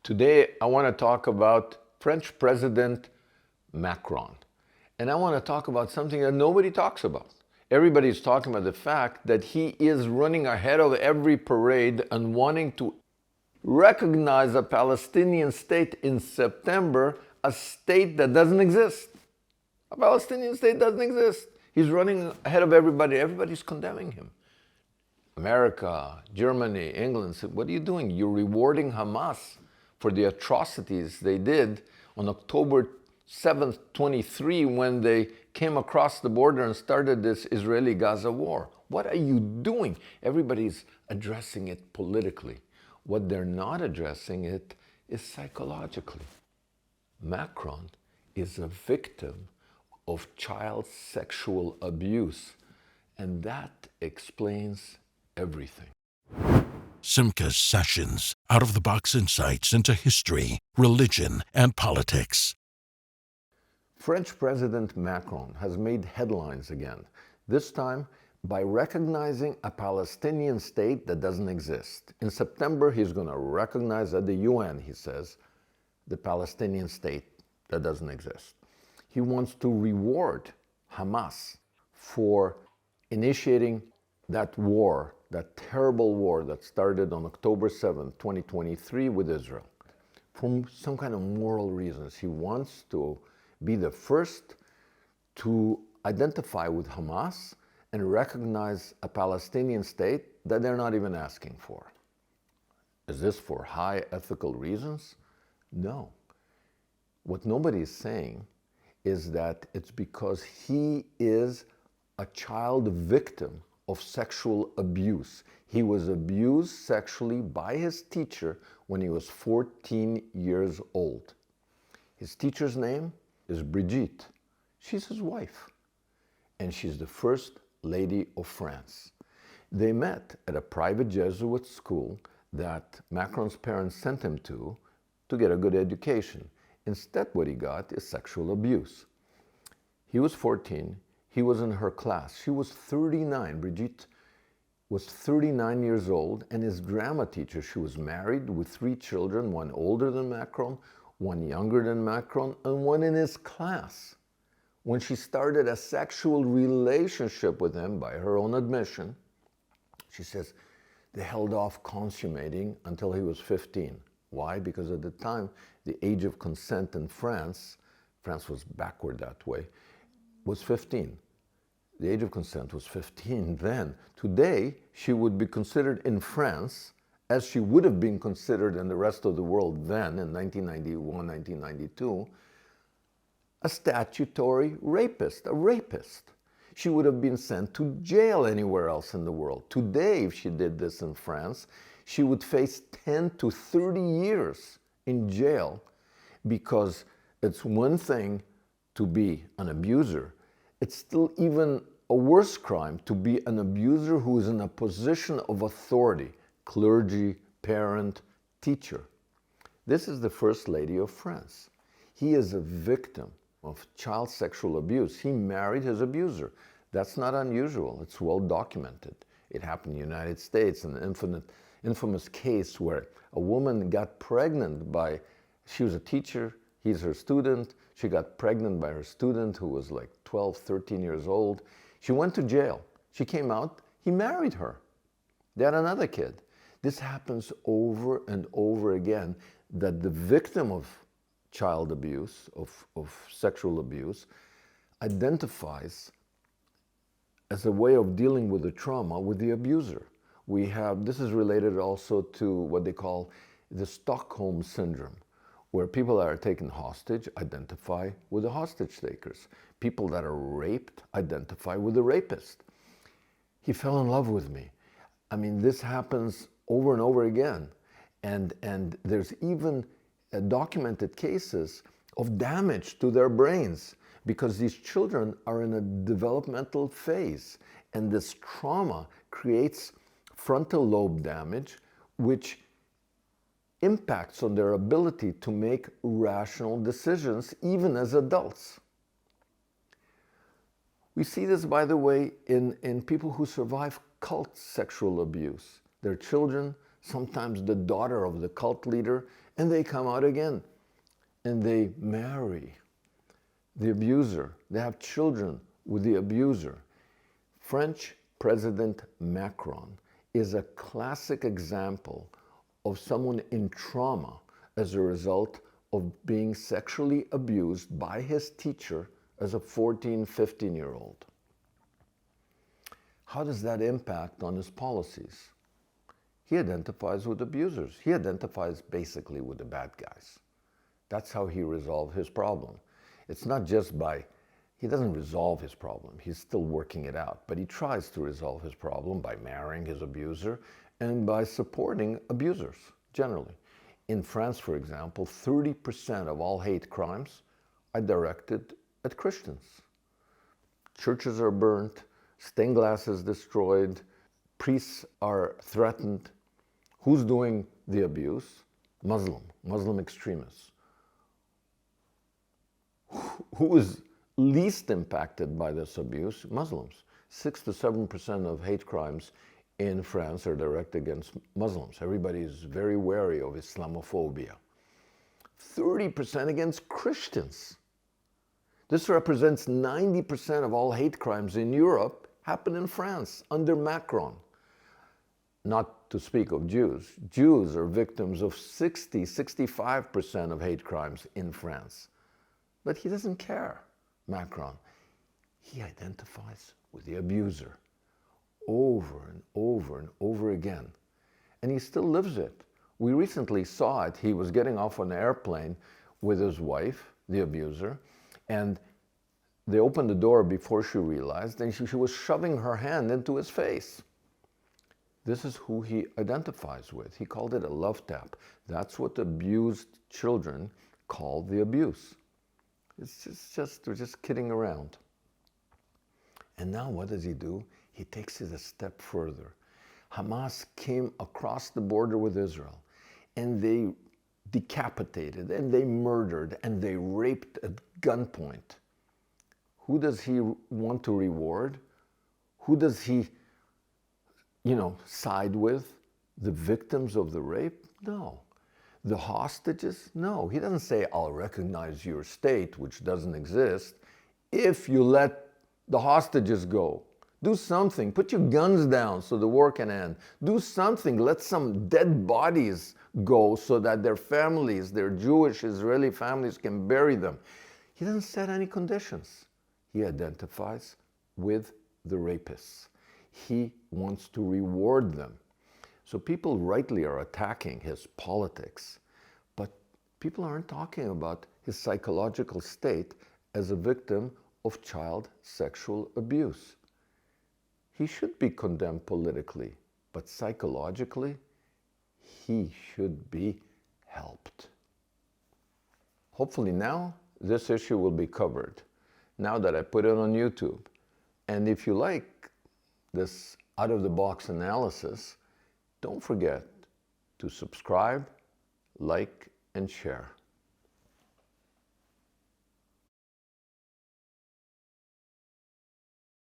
Today, I want to talk about French President Macron. And I want to talk about something that nobody talks about. Everybody's talking about the fact that he is running ahead of every parade and wanting to recognize a Palestinian state in September, a state that doesn't exist. A Palestinian state doesn't exist. He's running ahead of everybody. Everybody's condemning him. America, Germany, England said, what are you doing? You're rewarding Hamas for the atrocities they did on October 7th, 23, when they came across the border and started this Israeli-Gaza war. What are you doing? Everybody's addressing it politically. What they're not addressing it is psychologically. Macron is a victim of child sexual abuse, and that explains everything. Simcha's sessions, out-of-the-box insights into history, religion, and politics. French President Macron has made headlines again, this time by recognizing a Palestinian state that doesn't exist. In September, he's going to recognize at the UN, he says, the Palestinian state that doesn't exist. He wants to reward Hamas for initiating that war, that terrible war that started on October 7th, 2023 with Israel. For some kind of moral reasons, he wants to be the first to identify with Hamas and recognize a Palestinian state that they're not even asking for. Is this for high ethical reasons? No. What nobody is saying is that it's because he is a child victim of sexual abuse. He was abused sexually by his teacher when he was 14 years old. His teacher's name is Brigitte. She's his wife, and she's the first lady of France. They met at a private Jesuit school that Macron's parents sent him to get a good education. Instead, what he got is sexual abuse. He was 14. He was in her class. She was 39. Brigitte was 39 years old, and his drama teacher, she was married with 3 children, one older than Macron, one younger than Macron, and one in his class. When she started a sexual relationship with him, by her own admission, she says they held off consummating until he was 15. Why? Because at the time, the age of consent in France was backward that way, was 15. The age of consent was 15 then. Today, she would be considered in France, as she would have been considered in the rest of the world then, in 1991, 1992, a statutory rapist, a rapist. She would have been sent to jail anywhere else in the world. Today, if she did this in France, she would face 10 to 30 years in jail, because it's one thing to be an abuser. It's still even a worse crime to be an abuser who is in a position of authority, clergy, parent, teacher. This is the First Lady of France. He is a victim of child sexual abuse. He married his abuser. That's not unusual. It's well documented. It happened in the United States, an infamous case where a woman got pregnant by, she was a teacher, he's her student, she got pregnant by her student who was like 12, 13 years old. She went to jail. She came out, he married her. They had another kid. This happens over and over again, that the victim of child abuse, of sexual abuse, identifies as a way of dealing with the trauma with the abuser. This is related also to what they call the Stockholm Syndrome, where people that are taken hostage identify with the hostage takers. People that are raped identify with the rapist. He fell in love with me. I mean, this happens over and over again. And there's even documented cases of damage to their brains, because these children are in a developmental phase. And this trauma creates frontal lobe damage, which impacts on their ability to make rational decisions, even as adults. We see this, by the way, in people who survive cult sexual abuse. Their children sometimes the daughter of the cult leader, and they come out again and they marry the abuser. They have children with the abuser. French President Macron is a classic example of someone in trauma as a result of being sexually abused by his teacher as a 14, 15-year-old. How does that impact on his policies? He identifies with abusers. He identifies basically with the bad guys. That's how he resolved his problem. It's not just by, he doesn't resolve his problem. He's still working it out. But he tries to resolve his problem by marrying his abuser and by supporting abusers, generally. In France, for example, 30% of all hate crimes are directed at Christians. Churches are burnt, stained glass is destroyed, priests are threatened. Who's doing the abuse? Muslim extremists. Who is least impacted by this abuse? Muslims. 6 to 7% of hate crimes in France are directed against Muslims. Everybody is very wary of Islamophobia. 30% against Christians. This represents 90% of all hate crimes in Europe happen in France under Macron. Not to speak of Jews. Jews are victims of 65% of hate crimes in France. But he doesn't care, Macron. He identifies with the abuser over and over and over again. And he still lives it. We recently saw it. He was getting off on an airplane with his wife, the abuser, and they opened the door before she realized, and she was shoving her hand into his face. This is who he identifies with. He called it a love tap. That's what abused children call the abuse. They're just kidding around. And now what does he do? He takes it a step further. Hamas came across the border with Israel, and they decapitated, and they murdered, and they raped at gunpoint. Who does he want to reward? Who does he, side with? The victims of the rape? No. The hostages? No. He doesn't say, I'll recognize your state, which doesn't exist, if you let the hostages go. Do something. Put your guns down so the war can end. Do something. Let some dead bodies go so that their families, their Jewish Israeli families, can bury them. He doesn't set any conditions. He identifies with the rapists. He wants to reward them. So people rightly are attacking his politics, but people aren't talking about his psychological state as a victim of child sexual abuse. He should be condemned politically, but psychologically, he should be helped. Hopefully now, this issue will be covered, now that I put it on YouTube. And if you like this out-of-the-box analysis, don't forget to subscribe, like, and share.